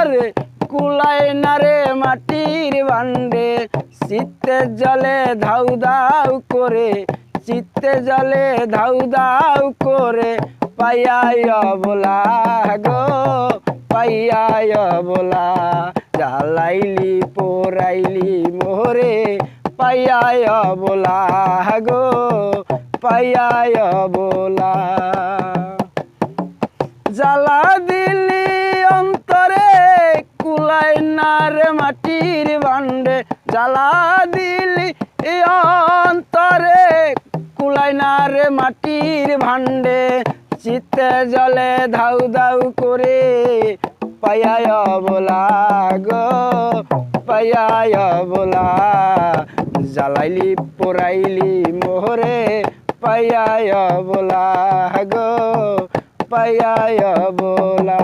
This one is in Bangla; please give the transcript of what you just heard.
রে কুলাই না রে মাটির ভান্ডে চিত্তে জলে ধাউ ধাউ করে চিত্তে জলে ধাউ ধাউ করে পাইয়াই অবলা গো পাইয়াই অবলা জ্বালাইলি পোড়াইলি মোরে পাইয়াই অবলা গো পাইয়াই অবলা জ্বালা দিলি অন্তরে কুলাই না রে মাটির ভান্ডে জ্বালা দিলি অন্তরে কুলাই না রে মাটির ভান্ডে চিত্তে জলে ধাউ ধাউ করে পাইয়াই অবলা গো পাইয়াই অবলা জ্বালাইলি পোড়াইলি মোহরে পাইয়াই অবলা গো পাইয়াই অবলা।